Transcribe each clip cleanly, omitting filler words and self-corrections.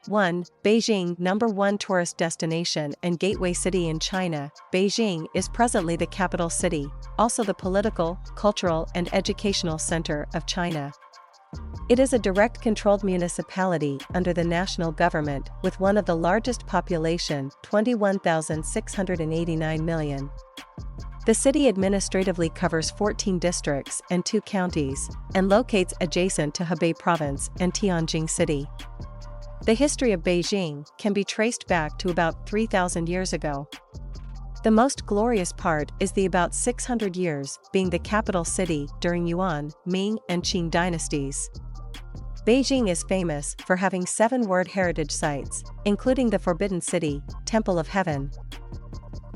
1. Beijing, number 1 tourist destination and gateway city in China. Beijing is presently the capital city, also the political, cultural and educational center of China. It is a direct-controlled municipality under the national government with one of the largest population, 21,689 million. The city administratively covers 14 districts and 2 counties, and locates adjacent to Hebei Province and Tianjin City. The history of Beijing can be traced back to about 3,000 years ago. The most glorious part is the about 600 years being the capital city during Yuan, Ming and Qing dynasties. Beijing is famous for having 7 World Heritage Sites, including the Forbidden City, Temple of Heaven,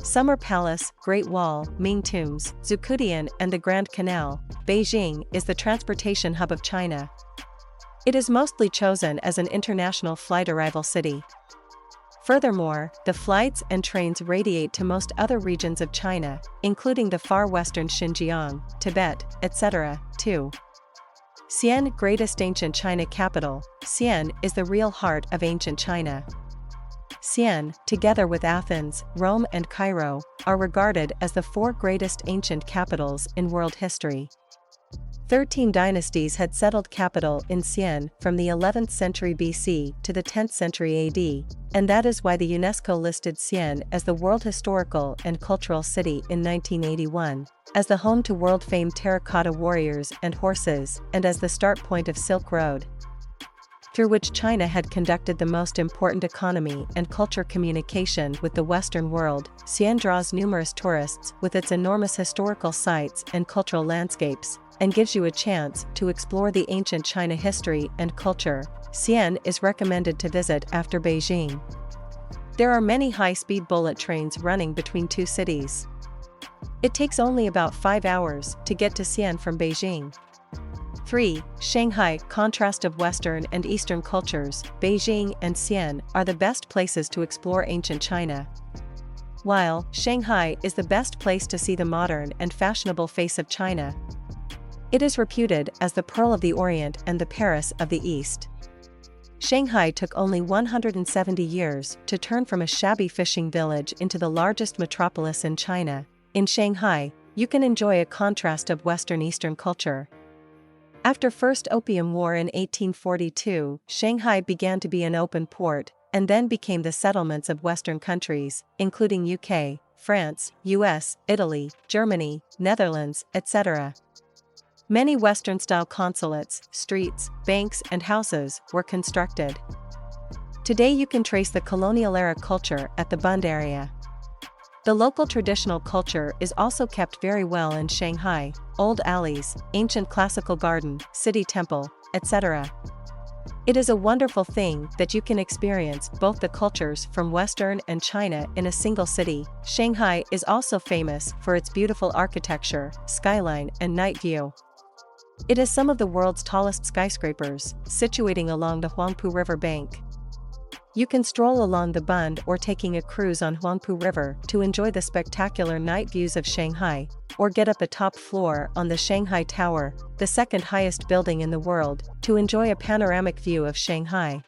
Summer Palace, Great Wall, Ming Tombs, Zhuangjiajian and the Grand Canal. Beijing is the transportation hub of China. It is mostly chosen as an international flight arrival city. Furthermore, the flights and trains radiate to most other regions of China, including the far western Xinjiang, Tibet, etc., too. Xi'an, greatest ancient China capital. Xi'an is the real heart of ancient China. Xi'an, together with Athens, Rome and Cairo, are regarded as the 4 greatest ancient capitals in world history. 13 dynasties had settled capital in Xi'an from the 11th century BC to the 10th century AD, and that is why the UNESCO listed Xi'an as the World Historical and Cultural City in 1981, as the home to world-famed terracotta warriors and horses, and as the start point of Silk Road, through which China had conducted the most important economy and culture communication with the Western world. Xi'an draws numerous tourists with its enormous historical sites and cultural landscapes, and gives you a chance to explore the ancient China history and culture. Xi'an is recommended to visit after Beijing. There are many high-speed bullet trains running between 2 cities. It takes only about 5 hours to get to Xi'an from Beijing. 3. Shanghai, contrast of Western and Eastern cultures. Beijing and Xi'an are the best places to explore ancient China, while Shanghai is the best place to see the modern and fashionable face of China. It is reputed as the Pearl of the Orient and the Paris of the East. Shanghai took only 170 years to turn from a shabby fishing village into the largest metropolis in China. In Shanghai, you can enjoy a contrast of Western-Eastern culture. After First Opium War in 1842, Shanghai began to be an open port, and then became the settlements of Western countries, including UK, France, US, Italy, Germany, Netherlands, etc. Many Western-style consulates, streets, banks and houses were constructed. Today you can trace the colonial-era culture at the Bund area. The local traditional culture is also kept very well in Shanghai: old alleys, ancient classical garden, city temple, etc. It is a wonderful thing that you can experience both the cultures from Western and China in a single city. Shanghai is also famous for its beautiful architecture, skyline and night view. It has some of the world's tallest skyscrapers, situating along the Huangpu River bank. You can stroll along the Bund or taking a cruise on Huangpu River to enjoy the spectacular night views of Shanghai, or get up a top floor on the Shanghai Tower, the 2nd highest building in the world, to enjoy a panoramic view of Shanghai.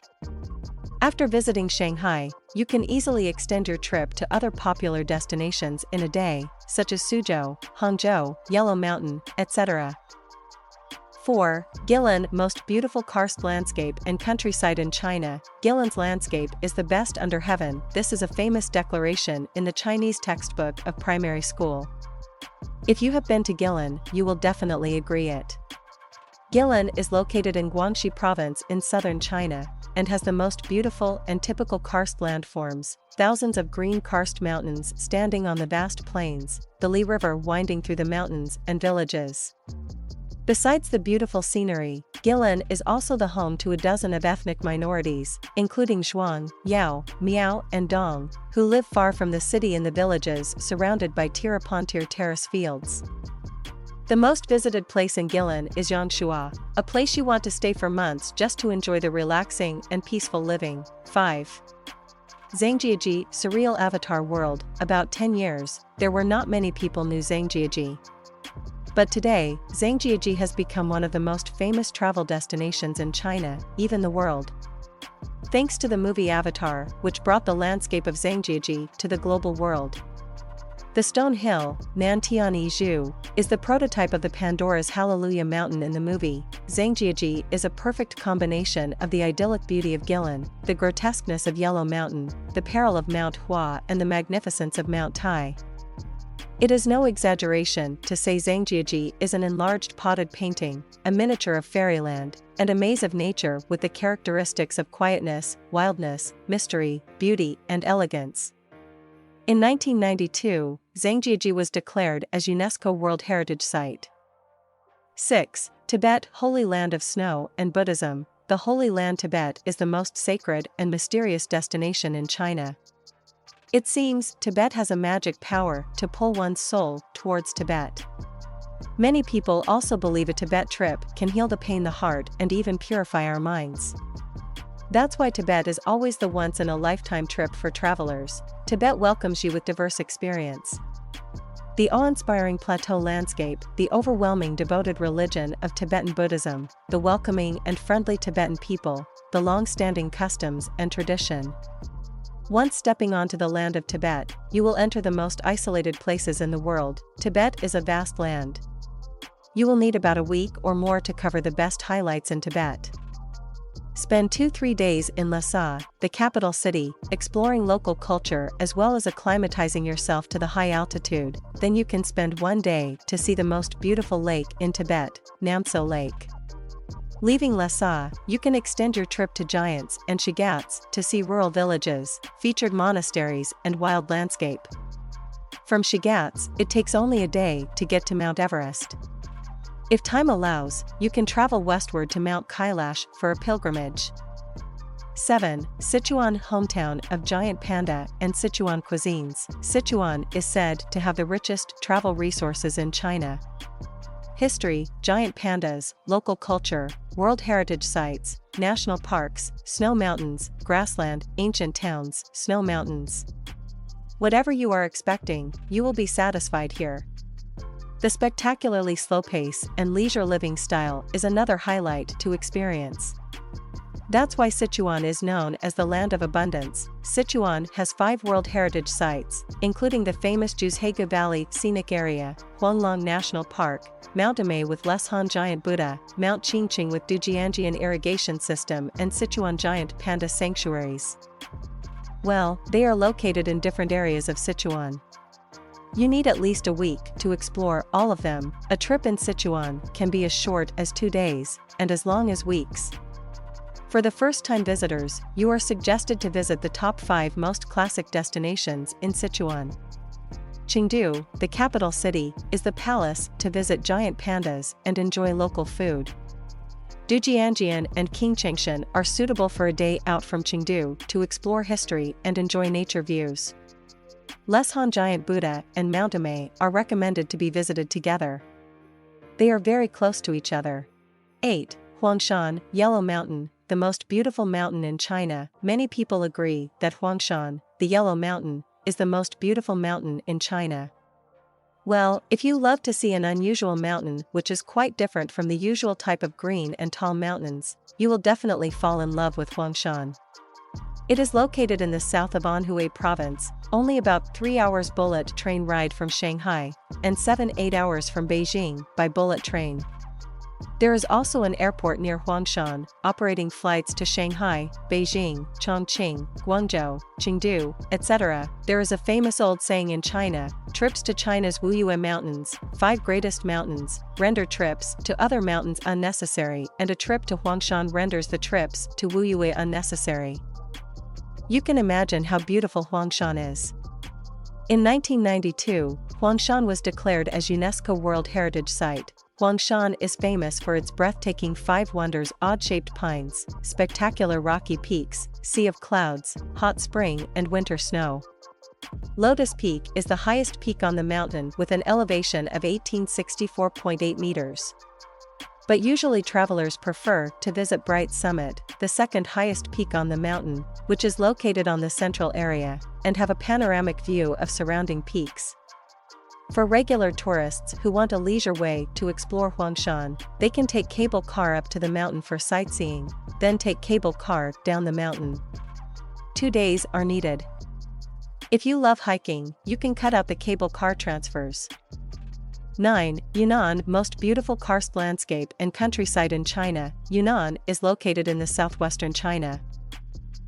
After visiting Shanghai, you can easily extend your trip to other popular destinations in a day, such as Suzhou, Hangzhou, Yellow Mountain, etc. 4. GUILIN, most beautiful karst landscape and countryside in China. GUILIN's landscape is the best under heaven. This is a famous declaration in the Chinese textbook of primary school. If you have been to GUILIN, you will definitely agree it. GUILIN is located in Guangxi province in southern China, and has the most beautiful and typical karst landforms, thousands of green karst mountains standing on the vast plains, the Li River winding through the mountains and villages. Besides the beautiful scenery, GUILIN is also the home to a dozen of ethnic minorities, including Zhuang, Yao, Miao and Dong, who live far from the city in the villages surrounded by Tirapontir terrace fields. The most visited place in GUILIN is Yangshuo, a place you want to stay for months just to enjoy the relaxing and peaceful living. 5. ZHANGJIAJIE, surreal avatar world. About 10 years, there were not many people knew ZHANGJIAJIE. But today, ZHANGJIAJIE has become one of the most famous travel destinations in China, even the world. thanks to the movie Avatar, which brought the landscape of ZHANGJIAJIE to the global world. The stone hill, ZHANGJIAJIE, is the prototype of the Pandora's Hallelujah mountain in the movie. ZHANGJIAJIE is a perfect combination of the idyllic beauty of GUILIN, the grotesqueness of Yellow Mountain, the peril of Mount Hua, and the magnificence of Mount Tai. It is no exaggeration to say ZHANGJIAJIE is an enlarged potted painting, a miniature of fairyland, and a maze of nature with the characteristics of quietness, wildness, mystery, beauty, and elegance. In 1992, ZHANGJIAJIE was declared as UNESCO World Heritage Site. 6. Tibet, Holy Land of Snow and Buddhism. The Holy Land Tibet is the most sacred and mysterious destination in China. It seems Tibet has a magic power to pull one's soul towards Tibet. Many people also believe a Tibet trip can heal the pain, the heart, and even purify our minds. That's why Tibet is always the once-in-a-lifetime trip for travelers. Tibet welcomes you with diverse experience. The awe-inspiring plateau landscape, the overwhelming devoted religion of Tibetan Buddhism, the welcoming and friendly Tibetan people, the long-standing customs and tradition. Once stepping onto the land of Tibet, you will enter the most isolated places in the world. Tibet is a vast land. You will need about a week or more to cover the best highlights in Tibet. Spend 2-3 days in Lhasa, the capital city, exploring local culture as well as acclimatizing yourself to the high altitude. Then you can spend 1 day to see the most beautiful lake in Tibet, Namtso Lake. Leaving Lhasa, you can extend your trip to Giants and Shigats to see rural villages, featured monasteries, and wild landscape. From Shigats, it takes only a day to get to Mount Everest. If time allows, you can travel westward to Mount Kailash for a pilgrimage. 7. Sichuan, hometown of giant panda and Sichuan cuisines. Sichuan is said to have the richest travel resources in China. History, giant pandas, local culture, World Heritage Sites, national parks, snow mountains, grassland, ancient towns, snow mountains. Whatever you are expecting, you will be satisfied here. The spectacularly slow pace and leisure living style is another highlight to experience. That's why Sichuan is known as the land of abundance. Sichuan has 5 World Heritage Sites, including the famous Zhuangjiajie Valley Scenic Area, Huanglong National Park, Mount Amei with Leshan Giant Buddha, Mount Qingqing with Dujiangjian Irrigation System, and Sichuan Giant Panda Sanctuaries. Well, they are located in different areas of Sichuan. You need at least a week to explore all of them. A trip in Sichuan can be as short as 2 days, and as long as weeks. For the first-time visitors, you are suggested to visit the top 5 most classic destinations in Sichuan. Chengdu, the capital city, is the palace to visit giant pandas and enjoy local food. Dujiangjian and Qingchangshan are suitable for a day out from Chengdu to explore history and enjoy nature views. Leshan Giant Buddha and Mount Amei are recommended to be visited together. They are very close to each other. 8. HUANGSHAN, Yellow Mountain, the most beautiful mountain in China. Many people agree that HUANGSHAN, the Yellow Mountain, is the most beautiful mountain in China. Well, if you love to see an unusual mountain which is quite different from the usual type of green and tall mountains, you will definitely fall in love with HUANGSHAN. It is located in the south of Anhui Province, only about 3 hours bullet train ride from Shanghai, and 7-8 hours from Beijing by bullet train. There is also an airport near HUANGSHAN, operating flights to Shanghai, Beijing, Chongqing, Guangzhou, Chengdu, etc. There is a famous old saying in China: trips to China's Wuyue Mountains, 5 greatest mountains, render trips to other mountains unnecessary, and a trip to HUANGSHAN renders the trips to Wuyue unnecessary. You can imagine how beautiful HUANGSHAN is. In 1992, HUANGSHAN was declared as UNESCO World Heritage Site. HUANGSHAN is famous for its breathtaking 5 wonders: odd-shaped pines, spectacular rocky peaks, sea of clouds, hot spring and winter snow. Lotus Peak is the highest peak on the mountain with an elevation of 1864.8 meters. But usually travelers prefer to visit Bright Summit, the second highest peak on the mountain, which is located on the central area, and have a panoramic view of surrounding peaks. For regular tourists who want a leisure way to explore HUANGSHAN, they can take cable car up to the mountain for sightseeing, then take cable car down the mountain. 2 days are needed. If you love hiking, you can cut out the cable car transfers. 9. Yunnan, most beautiful karst landscape and countryside in China. Yunnan is located in the southwestern China.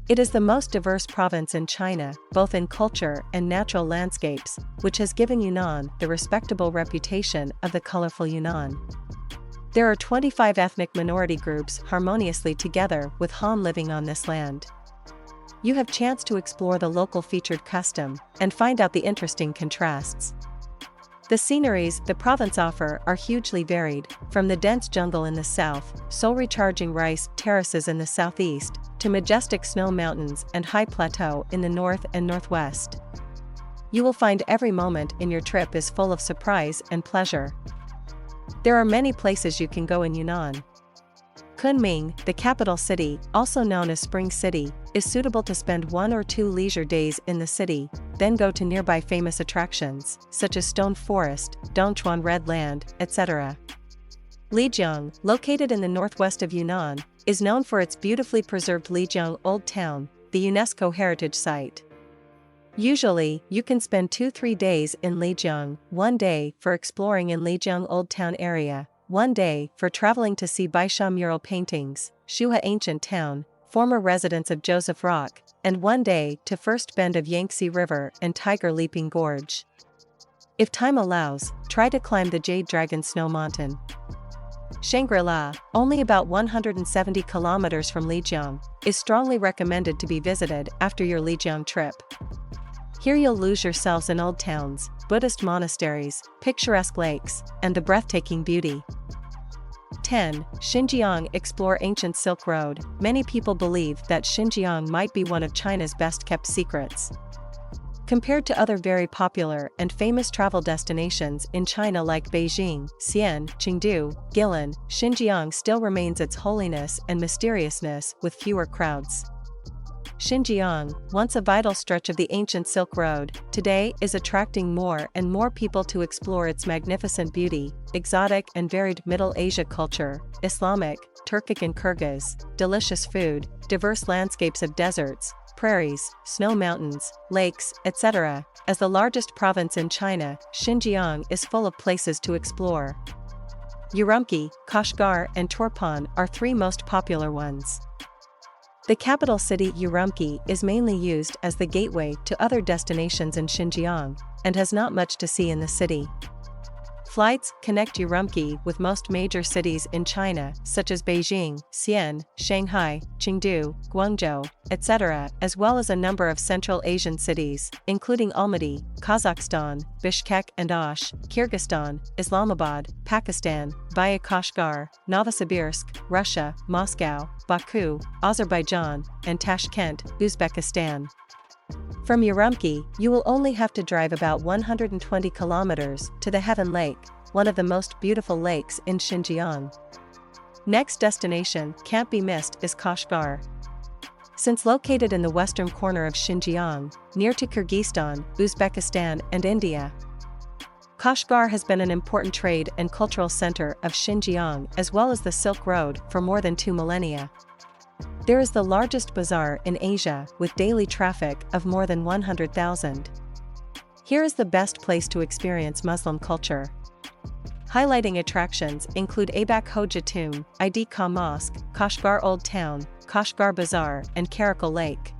It is the most diverse province in China, both in culture and natural landscapes, which has given Yunnan the respectable reputation of the colorful Yunnan. There are 25 ethnic minority groups harmoniously together with Han living on this land. You have chance to explore the local featured custom and find out the interesting contrasts. The sceneries the province offer are hugely varied, from the dense jungle in the south, soul-recharging rice terraces in the southeast, to majestic snow mountains and high plateau in the north and northwest. You will find every moment in your trip is full of surprise and pleasure. There are many places you can go in Yunnan. Kunming, the capital city, also known as Spring City, is suitable to spend 1 or 2 leisure days in the city, then go to nearby famous attractions, such as Stone Forest, Dongchuan Red Land, etc. Lijiang, located in the northwest of Yunnan, is known for its beautifully preserved Lijiang Old Town, the UNESCO Heritage Site. Usually, you can spend 2-3 days in Lijiang, 1 day for exploring in Lijiang Old Town area, 1 day for traveling to see BEIJING mural paintings, Shuha Ancient Town, former residence of Joseph Rock, and 1 day to first bend of Yangtze River and Tiger Leaping Gorge. If time allows, try to climb the Jade Dragon Snow Mountain. Shangri-La, only about 170 kilometers from Lijiang, is strongly recommended to be visited after your Lijiang trip. Here you'll lose yourselves in old towns, Buddhist monasteries, picturesque lakes, and the breathtaking beauty. 10. Xinjiang, explore ancient Silk Road. Many people believe that Xinjiang might be one of China's best-kept secrets. Compared to other very popular and famous travel destinations in China like Beijing, XIAN, Chengdu, GUILIN, Xinjiang still remains its holiness and mysteriousness with fewer crowds. Xinjiang, once a vital stretch of the ancient Silk Road, today is attracting more and more people to explore its magnificent beauty, exotic and varied Middle Asia culture, Islamic, Turkic and Kyrgyz, delicious food, diverse landscapes of deserts, prairies, snow mountains, lakes, etc. As the largest province in China, Xinjiang is full of places to explore. Urumqi, Kashgar and Turpan are 3 most popular ones. The capital city Urumqi is mainly used as the gateway to other destinations in Xinjiang, and has not much to see in the city. Flights connect Urumqi with most major cities in China, such as Beijing, Xi'an, Shanghai, Chengdu, Guangzhou, etc., as well as a number of Central Asian cities, including Almaty, Kazakhstan, Bishkek and Osh, Kyrgyzstan, Islamabad, Pakistan, Kashgar, Novosibirsk, Russia, Moscow, Baku, Azerbaijan, and Tashkent, Uzbekistan. From Urumqi, you will only have to drive about 120 kilometers to the Heaven Lake, one of the most beautiful lakes in Xinjiang. Next destination, can't be missed, is Kashgar. Since located in the western corner of Xinjiang, near to Kyrgyzstan, Uzbekistan and India, Kashgar has been an important trade and cultural center of Xinjiang as well as the Silk Road for more than 2 millennia. There is the largest bazaar in Asia with daily traffic of more than 100,000. Here is the best place to experience Muslim culture. Highlighting attractions include Aibak Hoja Tomb, Idka Mosque, Kashgar Old Town, Kashgar Bazaar and Karakol Lake.